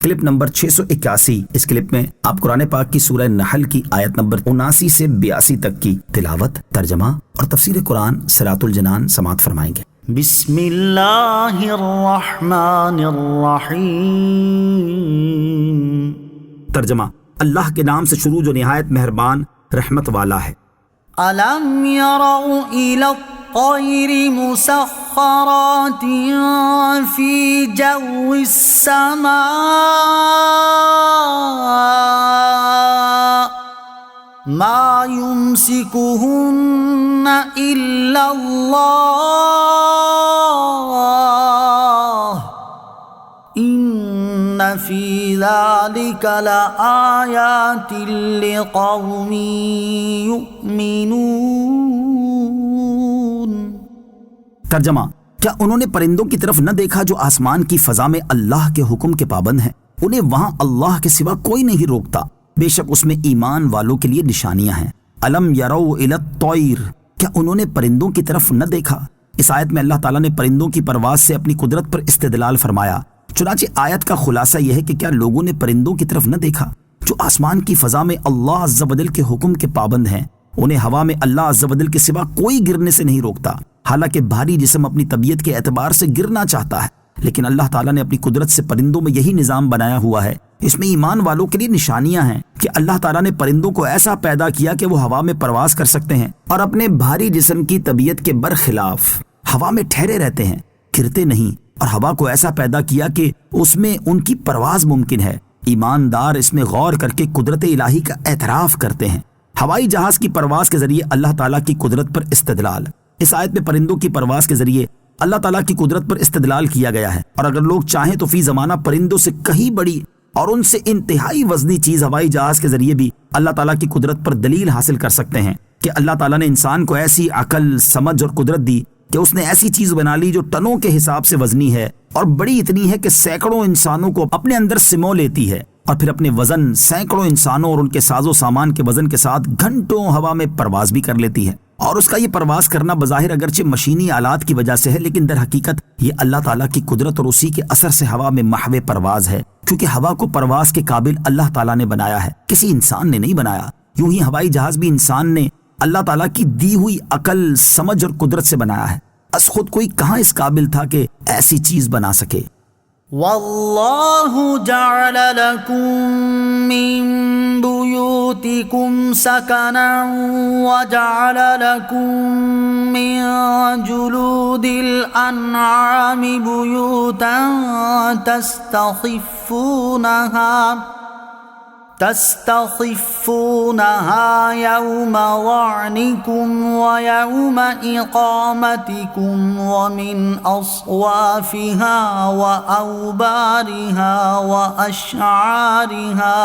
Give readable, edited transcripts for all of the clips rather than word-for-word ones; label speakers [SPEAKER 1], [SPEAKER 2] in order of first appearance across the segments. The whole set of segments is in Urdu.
[SPEAKER 1] Clip number 681۔ اس کلپ میں آپ قرآن پاک کی سورہ نحل کی آیت نمبر 79 سے 82 تک کی تلاوت، ترجمہ اور تفسیر قرآن صراط الجنان سماعت فرمائیں گے۔
[SPEAKER 2] بسم اللہ الرحمن الرحیم۔
[SPEAKER 1] ترجمہ: اللہ کے نام سے شروع جو نہایت مہربان رحمت والا ہے۔
[SPEAKER 2] الم يروا الى الطير مسخرات في جو السماء ما يمسكهن الا الله ان في ذلك لآيات لقوم يؤمنون۔
[SPEAKER 1] ترجمہ: کیا انہوں نے پرندوں کی طرف نہ دیکھا جو آسمان کی فضا میں اللہ کے حکم کے پابند ہیں؟ انہیں وہاں اللہ کے سوا کوئی نہیں روکتا، بے شک اس میں ایمان والوں کے لیے نشانیاں ہیں۔ الم یروا الی الطیر، کیا انہوں نے پرندوں کی طرف نہ دیکھا؟ اس آیت میں اللہ تعالیٰ نے پرندوں کی پرواز سے اپنی قدرت پر استدلال فرمایا۔ چنانچہ آیت کا خلاصہ یہ ہے کہ کیا لوگوں نے پرندوں کی طرف نہ دیکھا جو آسمان کی فضا میں اللہ عز و جل کے حکم کے پابند ہیں؟ انہیں ہوا میں اللہ عز و جل کے سوا کوئی گرنے سے نہیں روکتا، حالانکہ بھاری جسم اپنی طبیعت کے اعتبار سے گرنا چاہتا ہے، لیکن اللہ تعالیٰ نے اپنی قدرت سے پرندوں میں یہی نظام بنایا ہوا ہے۔ اس میں ایمان والوں کے لیے نشانیاں ہیں کہ اللہ تعالیٰ نے پرندوں کو ایسا پیدا کیا کہ وہ ہوا میں پرواز کر سکتے ہیں اور اپنے بھاری جسم کی طبیعت کے برخلاف ہوا میں ٹھہرے رہتے ہیں، گرتے نہیں، اور ہوا کو ایسا پیدا کیا کہ اس میں ان کی پرواز ممکن ہے۔ ایماندار اس میں غور کر کے قدرت الہی کا اعتراف کرتے ہیں۔ ہوائی جہاز کی پرواز کے ذریعے اللہ تعالیٰ کی قدرت پر استدلال۔ اس آیت میں پرندوں کی پرواز کے ذریعے اللہ تعالیٰ کی قدرت پر استدلال کیا گیا ہے، اور اگر لوگ چاہیں تو فی زمانہ پرندوں سے کہیں بڑی اور ان سے انتہائی وزنی چیز ہوائی جہاز کے ذریعے بھی اللہ تعالیٰ کی قدرت پر دلیل حاصل کر سکتے ہیں کہ اللہ تعالیٰ نے انسان کو ایسی عقل، سمجھ اور قدرت دی کہ اس نے ایسی چیز بنا لی جو ٹنوں کے حساب سے وزنی ہے اور بڑی اتنی ہے کہ سینکڑوں انسانوں کو اپنے اندر سمو لیتی ہے، اور پھر اپنے وزن سینکڑوں انسانوں اور ان کے ساز و سامان کے وزن کے ساتھ گھنٹوں ہوا میں پرواز بھی کر لیتی ہے۔ اور اس کا یہ پرواز کرنا بظاہر اگرچہ مشینی آلات کی وجہ سے ہے، لیکن در حقیقت یہ اللہ تعالیٰ کی قدرت اور اسی کے اثر سے ہوا میں محو پرواز ہے، کیونکہ ہوا کو پرواز کے قابل اللہ تعالیٰ نے بنایا ہے، کسی انسان نے نہیں بنایا۔ یوں ہی ہوائی جہاز بھی انسان نے اللہ تعالیٰ کی دی ہوئی عقل، سمجھ اور قدرت سے بنایا ہے، اس خود کوئی کہاں اس قابل تھا کہ ایسی چیز بنا سکے۔
[SPEAKER 2] واللہ جعل لکم من بیوتکم سکنا وجعل لکم من جلود الانعام بیوتا تستخفونها يوم ظعنكم ويوم إقامتكم ومن أصوافها وأوبارها وأشعارها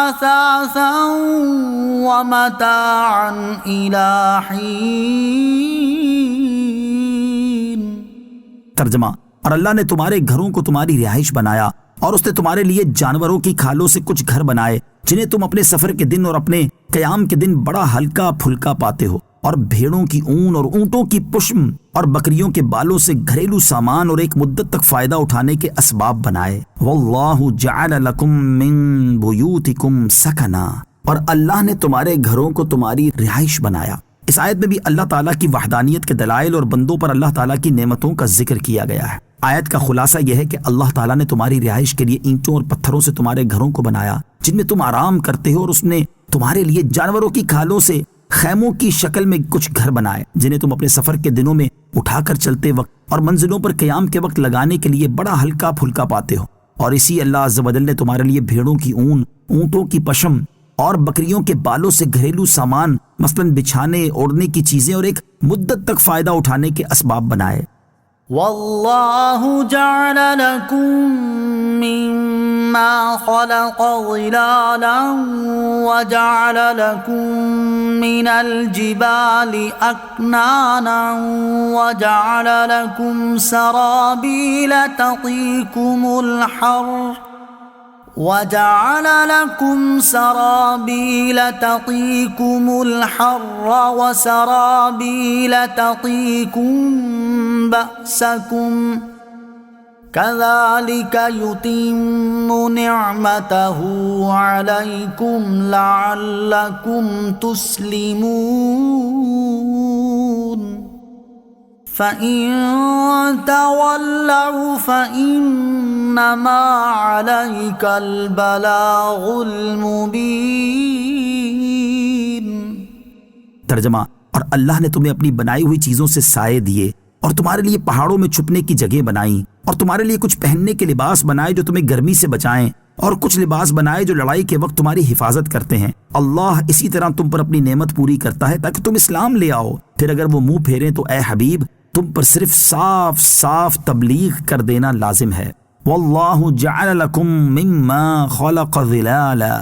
[SPEAKER 2] أثاثا ومتاعا إلى حين۔
[SPEAKER 1] ترجمہ: اور اللہ نے تمہارے گھروں کو تمہاری رہائش بنایا، اور اس نے تمہارے لیے جانوروں کی کھالوں سے کچھ گھر بنائے جنہیں تم اپنے سفر کے دن اور اپنے قیام کے دن بڑا ہلکا پھلکا پاتے ہو، اور بھیڑوں کی اون اور اونٹوں کی پشم اور بکریوں کے بالوں سے گھریلو سامان اور ایک مدت تک فائدہ اٹھانے کے اسباب بنائے۔ واللہ جعل لکم من بیوتکم سکنا، اور اللہ نے تمہارے گھروں کو تمہاری رہائش بنایا۔ اس آیت میں بھی اللہ تعالیٰ کی وحدانیت کے دلائل اور بندوں پر اللہ تعالیٰ کی نعمتوں کا ذکر کیا گیا ہے۔ آیت کا خلاصہ یہ ہے کہ اللہ تعالیٰ نے تمہاری رہائش کے لیے اینٹوں اور پتھروں سے تمہارے گھروں کو بنایا جن میں تم آرام کرتے ہو، اور اس نے تمہارے لیے جانوروں کی کھالوں سے خیموں کی شکل میں کچھ گھر بنائے جنہیں تم اپنے سفر کے دنوں میں اٹھا کر چلتے وقت اور منزلوں پر قیام کے وقت لگانے کے لیے بڑا ہلکا پھلکا پاتے ہو۔ اور اسی اللہ عز و جل نے تمہارے لیے بھیڑوں کی اون، اونٹوں کی پشم اور بکریوں کے بالوں سے گھریلو سامان مثلاً بچھانے، اوڑھنے کی چیزیں اور ایک مدت تک فائدہ اٹھانے کے اسباب بنائے۔
[SPEAKER 2] واللہ جعل لکم مما خلق ظلالا وجعل لکم من الجبال اکنانا وجعل لکم سرابیل تقیکم الحر وجعل لكم سرابيل تقيكم الحر وسرابيل تقيكم بأسكم كذلك يتم نعمته عليكم لعلكم تسلمون فإن تولوا فإنما عليك البلاغ المبين۔
[SPEAKER 1] ترجمہ، اور اللہ نے تمہیں اپنی بنائی ہوئی چیزوں سے سائے دیے اور تمہارے لیے پہاڑوں میں چھپنے کی جگہ بنائیں اور تمہارے لیے کچھ پہننے کے لباس بنائے جو تمہیں گرمی سے بچائیں اور کچھ لباس بنائے جو لڑائی کے وقت تمہاری حفاظت کرتے ہیں۔ اللہ اسی طرح تم پر اپنی نعمت پوری کرتا ہے تاکہ تم اسلام لے آؤ۔ پھر اگر وہ منہ پھیریں تو اے حبیب تم پر صرف صاف صاف تبلیغ کر دینا لازم ہے۔ واللہ جعل لکم مما خلق ظلالا،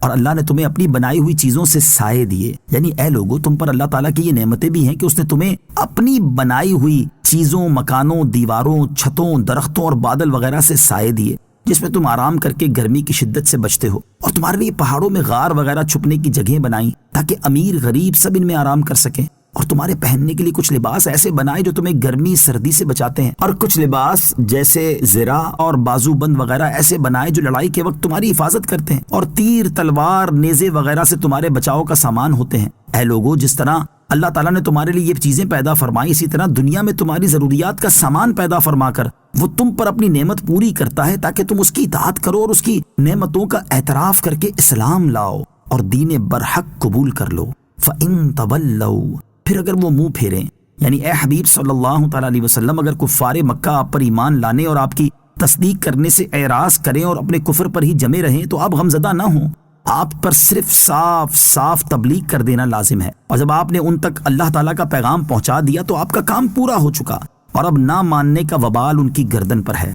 [SPEAKER 1] اور اللہ نے تمہیں اپنی بنائی ہوئی چیزوں سے سائے دیے، یعنی اے لوگو تم پر اللہ تعالیٰ کی یہ نعمتیں بھی ہیں کہ اس نے تمہیں اپنی بنائی ہوئی چیزوں، مکانوں، دیواروں، چھتوں، درختوں اور بادل وغیرہ سے سائے دیے جس میں تم آرام کر کے گرمی کی شدت سے بچتے ہو، اور تمہارے لیے پہاڑوں میں غار وغیرہ چھپنے کی جگہیں بنائیں تاکہ امیر غریب سب ان میں آرام کر سکیں، اور تمہارے پہننے کے لیے کچھ لباس ایسے بنائے جو تمہیں گرمی سردی سے بچاتے ہیں، اور کچھ لباس جیسے زرہ اور بازو بند وغیرہ ایسے بنائے جو لڑائی کے وقت تمہاری حفاظت کرتے ہیں، اور تیر، تلوار، نیزے وغیرہ سے تمہارے بچاؤ کا سامان ہوتے ہیں۔ اے لوگو، جس طرح اللہ تعالیٰ نے تمہارے لیے یہ چیزیں پیدا فرمائی، اسی طرح دنیا میں تمہاری ضروریات کا سامان پیدا فرما کر وہ تم پر اپنی نعمت پوری کرتا ہے تاکہ تم اس کی اطاعت کرو اور اس کی نعمتوں کا اعتراف کر کے اسلام لاؤ اور دین برحق قبول کر لو۔ فَإِن تَوَلَّوْا، پھر اگر وہ منہ پھیریں، یعنی اے حبیب صلی اللہ تعالیٰ علیہ وسلم اگر کفار مکہ آپ پر ایمان لانے اور آپ کی تصدیق کرنے سے اعراض کریں اور اپنے کفر پر ہی جمے رہیں تو آپ غمزدہ نہ ہوں، آپ پر صرف صاف صاف تبلیغ کر دینا لازم ہے، اور جب آپ نے ان تک اللہ تعالیٰ کا پیغام پہنچا دیا تو آپ کا کام پورا ہو چکا، اور اب نہ ماننے کا وبال ان کی گردن پر ہے۔